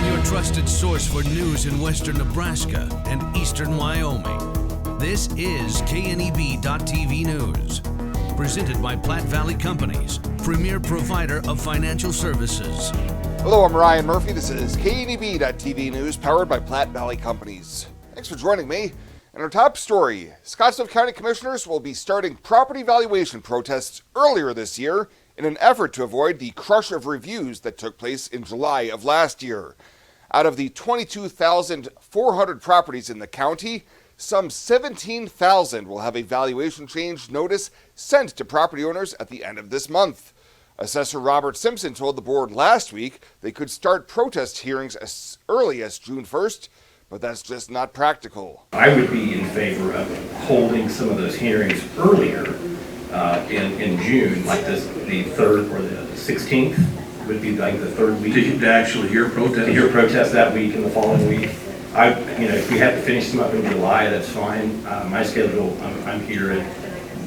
Your trusted source for news in western Nebraska and eastern Wyoming. This is KNEB.TV News. Presented by Platte Valley Companies, premier provider of financial services. Hello, I'm Ryan Murphy. This is KNEB.TV News, powered by Platte Valley Companies. Thanks for joining me. In our top story, Scottsbluff County Commissioners will be starting property valuation protests earlier this year in an effort to avoid the crush of reviews that took place in July of last year. Out of the 22,400 properties in the county, some 17,000 will have a valuation change notice sent to property owners at the end of this month. Assessor Robert Simpson told the board last week they could start protest hearings as early as June 1st, but that's just not practical. I would be in favor of holding some of those hearings earlier in June, like the 3rd or the 16th would be like the third week. To actually hear protests? To hear protests that week and the following week. If we have to finish them up in July, that's fine. My schedule, I'm here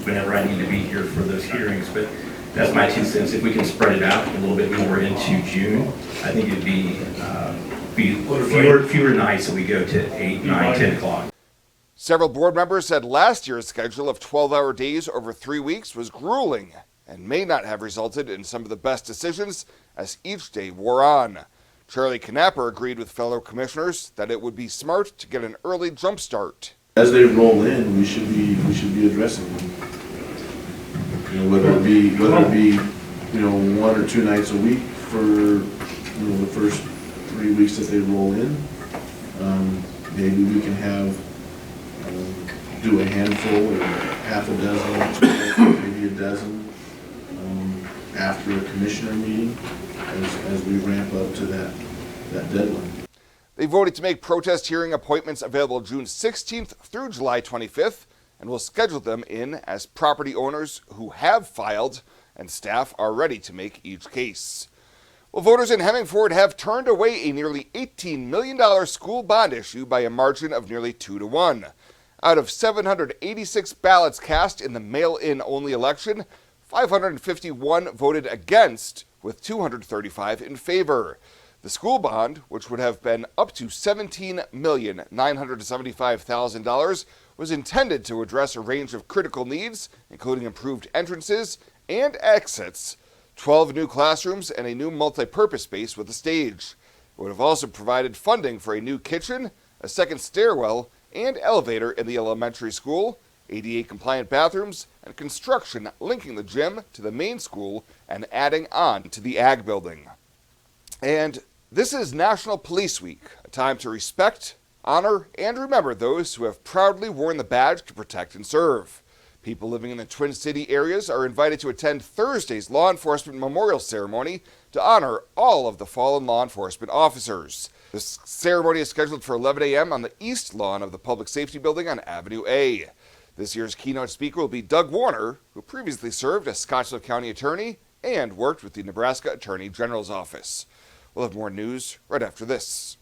whenever I need to be here for those hearings, but that's my 2 cents. If we can spread it out a little bit more into June, I think it'd be fewer nights that we go to 8, 9, 10 o'clock. Several board members said last year's schedule of 12-hour days over 3 weeks was grueling and may not have resulted in some of the best decisions as each day wore on. Charlie Knapper agreed with fellow commissioners that it would be smart to get an early jump start. As they roll in, we should be addressing them. Whether it be 1 or 2 nights a week for the first 3 weeks that they roll in. Maybe we can do a handful or half a dozen, maybe a dozen after a commissioner meeting as we ramp up to that deadline. They voted to make protest hearing appointments available June 16th through July 25th and will schedule them in as property owners who have filed and staff are ready to make each case. Well, voters in Hemingford have turned away a nearly $18 million school bond issue by a margin of nearly 2-1. Out of 786 ballots cast in the mail-in only election, 551 voted against, with 235 in favor. The school bond, which would have been up to $17,975,000, was intended to address a range of critical needs, including improved entrances and exits, 12 new classrooms, and a new multi-purpose space with a stage. It would have also provided funding for a new kitchen, a second stairwell, and elevator in the elementary school, ADA-compliant bathrooms, and construction linking the gym to the main school and adding on to the Ag building. And this is National Police Week, a time to respect, honor, and remember those who have proudly worn the badge to protect and serve. People living in the Twin City areas are invited to attend Thursday's Law Enforcement Memorial Ceremony to honor all of the fallen law enforcement officers. This ceremony is scheduled for 11 a.m. on the east lawn of the Public Safety Building on Avenue A. This year's keynote speaker will be Doug Warner, who previously served as Scottsbluff County Attorney and worked with the Nebraska Attorney General's Office. We'll have more news right after this.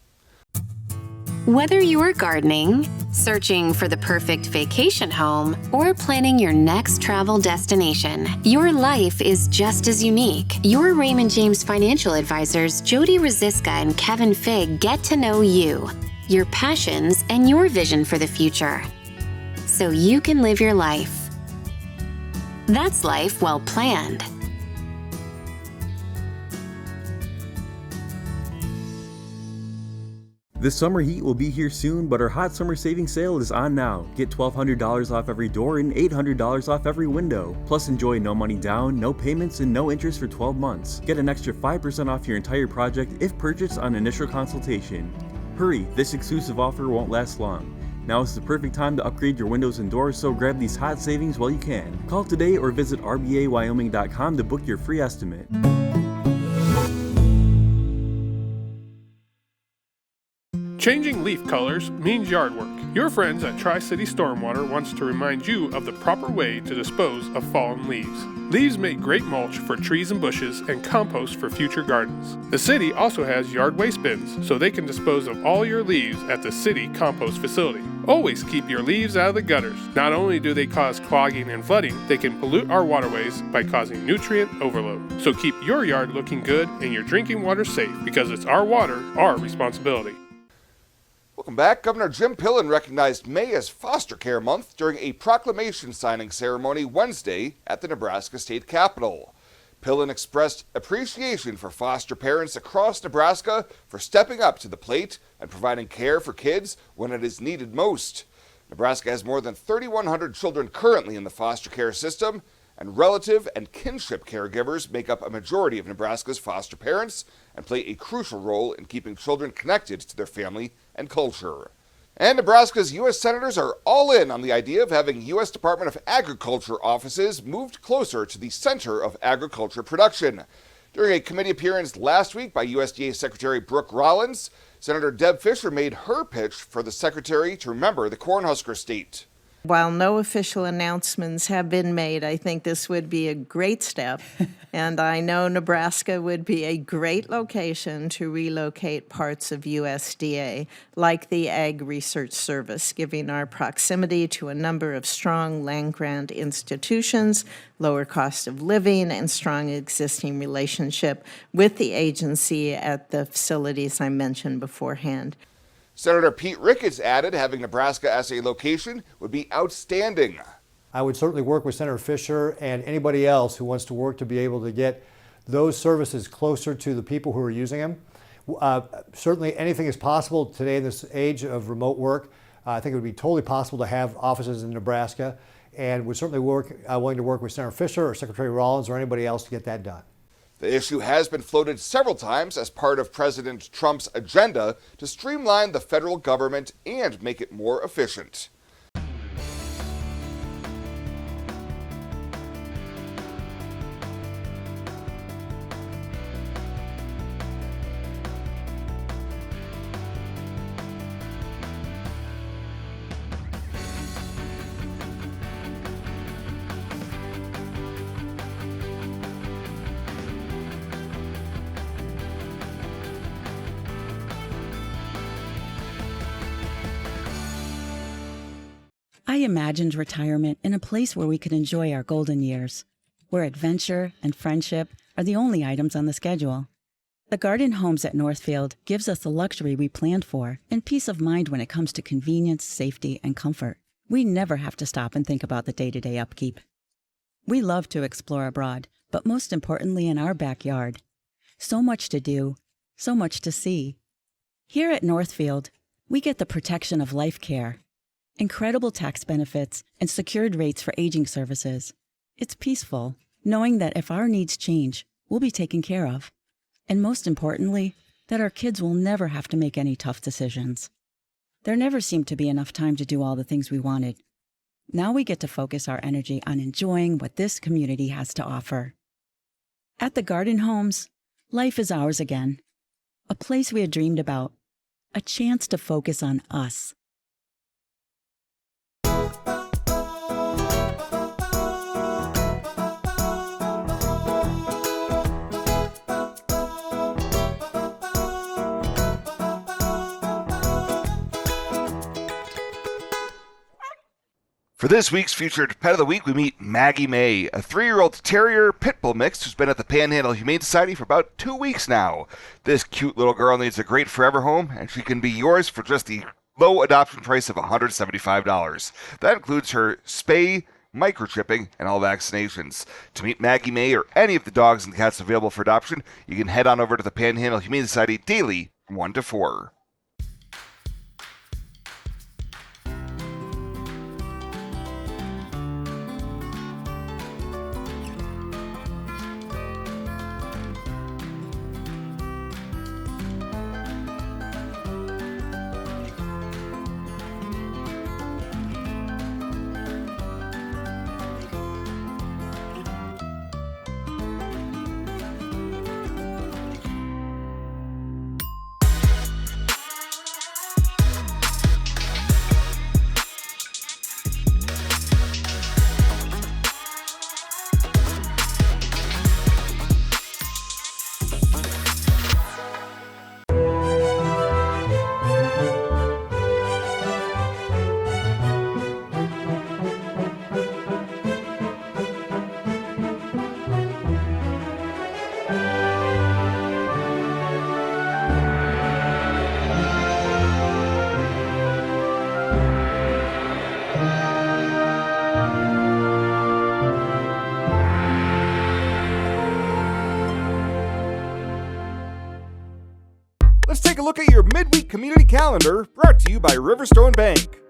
Whether you're gardening, searching for the perfect vacation home, or planning your next travel destination, your life is just as unique. Your Raymond James financial advisors, Jody Rosiska and Kevin Figg, get to know you, your passions, and your vision for the future, so you can live your life. That's life well planned. The summer heat will be here soon, but our hot summer savings sale is on now. Get $1,200 off every door and $800 off every window. Plus enjoy no money down, no payments, and no interest for 12 months. Get an extra 5% off your entire project if purchased on initial consultation. Hurry, this exclusive offer won't last long. Now is the perfect time to upgrade your windows and doors, so grab these hot savings while you can. Call today or visit rbawyoming.com to book your free estimate. Changing leaf colors means yard work. Your friends at Tri-City Stormwater wants to remind you of the proper way to dispose of fallen leaves. Leaves make great mulch for trees and bushes and compost for future gardens. The city also has yard waste bins, so they can dispose of all your leaves at the city compost facility. Always keep your leaves out of the gutters. Not only do they cause clogging and flooding, they can pollute our waterways by causing nutrient overload. So keep your yard looking good and your drinking water safe, because it's our water, our responsibility. Welcome back. Governor Jim Pillen recognized May as Foster Care Month during a proclamation signing ceremony Wednesday at the Nebraska State Capitol. Pillen expressed appreciation for foster parents across Nebraska for stepping up to the plate and providing care for kids when it is needed most. Nebraska has more than 3,100 children currently in the foster care system, and relative and kinship caregivers make up a majority of Nebraska's foster parents and play a crucial role in keeping children connected to their family and culture. And Nebraska's U.S. senators are all in on the idea of having U.S. Department of Agriculture offices moved closer to the center of agriculture production. During a committee appearance last week by USDA Secretary Brooke Rollins, Senator Deb Fischer made her pitch for the secretary to remember the Cornhusker State. While no official announcements have been made, I think this would be a great step, and I know Nebraska would be a great location to relocate parts of USDA, like the Ag Research Service, giving our proximity to a number of strong land-grant institutions, lower cost of living, and strong existing relationship with the agency at the facilities I mentioned beforehand. Senator Pete Ricketts added having Nebraska as a location would be outstanding. I would certainly work with Senator Fischer and anybody else who wants to work to be able to get those services closer to the people who are using them. Certainly anything is possible today in this age of remote work. I think it would be totally possible to have offices in Nebraska, and would certainly willing to work with Senator Fischer or Secretary Rollins or anybody else to get that done. The issue has been floated several times as part of President Trump's agenda to streamline the federal government and make it more efficient. I imagined retirement in a place where we could enjoy our golden years, where adventure and friendship are the only items on the schedule. The Garden Homes at Northfield gives us the luxury we planned for and peace of mind when it comes to convenience, safety, and comfort. We never have to stop and think about the day-to-day upkeep. We love to explore abroad, but most importantly in our backyard. So much to do, so much to see. Here at Northfield, we get the protection of life care, incredible tax benefits, and secured rates for aging services. It's peaceful, knowing that if our needs change, we'll be taken care of. And most importantly, that our kids will never have to make any tough decisions. There never seemed to be enough time to do all the things we wanted. Now we get to focus our energy on enjoying what this community has to offer. At the Garden Homes, life is ours again. A place we had dreamed about. A chance to focus on us. For this week's featured Pet of the Week, we meet Maggie May, a 3-year-old terrier pit bull mix who's been at the Panhandle Humane Society for about 2 weeks now. This cute little girl needs a great forever home, and she can be yours for just the low adoption price of $175. That includes her spay, microchipping, and all vaccinations. To meet Maggie May or any of the dogs and cats available for adoption, you can head on over to the Panhandle Humane Society daily from 1 to 4. Let's take a look at your midweek community calendar, brought to you by Riverstone Bank.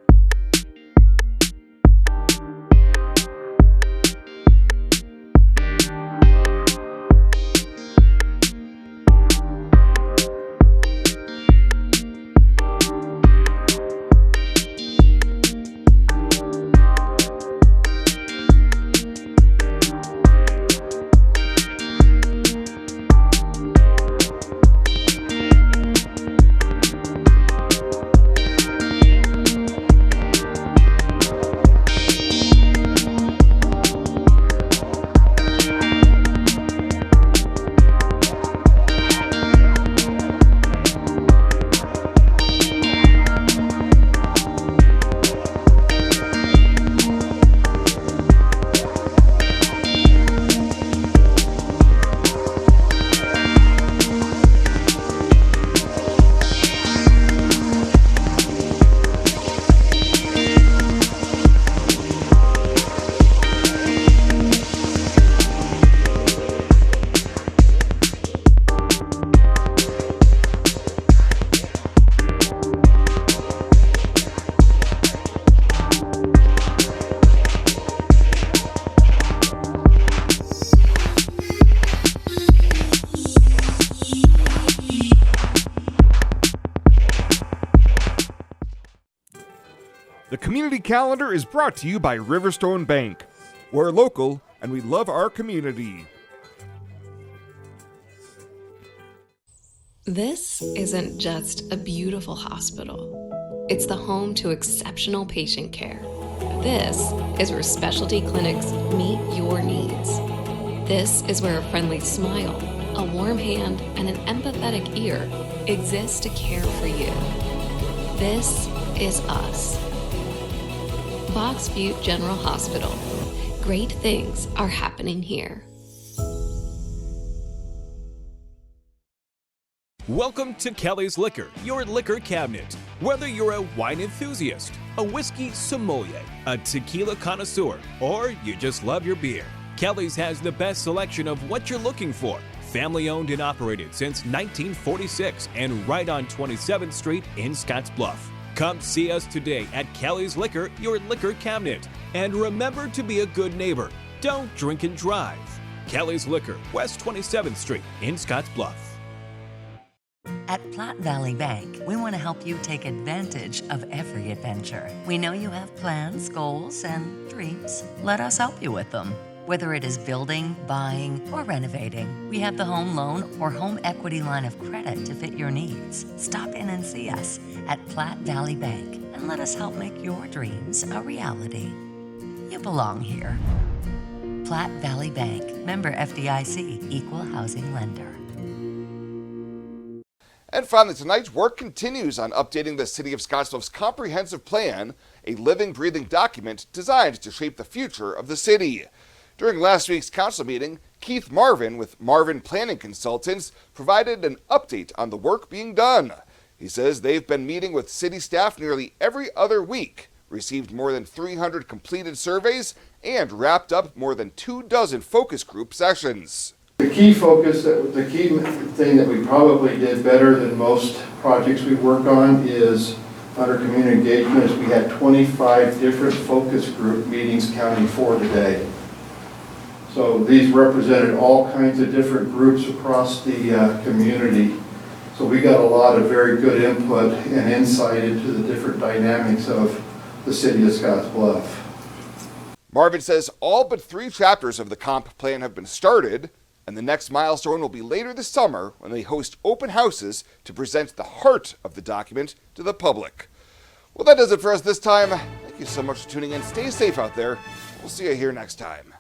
The community calendar is brought to you by Riverstone Bank. We're local and we love our community. This isn't just a beautiful hospital. It's the home to exceptional patient care. This is where specialty clinics meet your needs. This is where a friendly smile, a warm hand, and an empathetic ear exist to care for you. This is us. Box Butte General Hospital. Great things are happening here. Welcome to Kelly's Liquor, your liquor cabinet. Whether you're a wine enthusiast, a whiskey sommelier, a tequila connoisseur, or you just love your beer, Kelly's has the best selection of what you're looking for. Family owned and operated since 1946 and right on 27th Street in Scottsbluff. Come see us today at Kelly's Liquor, your liquor cabinet. And remember to be a good neighbor. Don't drink and drive. Kelly's Liquor, West 27th Street in Scottsbluff. At Platte Valley Bank, we want to help you take advantage of every adventure. We know you have plans, goals, and dreams. Let us help you with them. Whether it is building, buying, or renovating, we have the home loan or home equity line of credit to fit your needs. Stop in and see us at Platte Valley Bank and let us help make your dreams a reality. You belong here. Platte Valley Bank, member FDIC, equal housing lender. And finally tonight, work continues on updating the City of Scottsbluff's comprehensive plan, a living, breathing document designed to shape the future of the city. During last week's council meeting, Keith Marvin with Marvin Planning Consultants provided an update on the work being done. He says they've been meeting with city staff nearly every other week, received more than 300 completed surveys, and wrapped up more than 24 focus group sessions. The key thing that we probably did better than most projects we work on is under community engagement. We had 25 different focus group meetings counting 4 today. So these represented all kinds of different groups across the community. So we got a lot of very good input and insight into the different dynamics of the city of Scottsbluff. Marvin says all but 3 chapters of the comp plan have been started, and the next milestone will be later this summer when they host open houses to present the heart of the document to the public. Well, that does it for us this time. Thank you so much for tuning in. Stay safe out there. We'll see you here next time.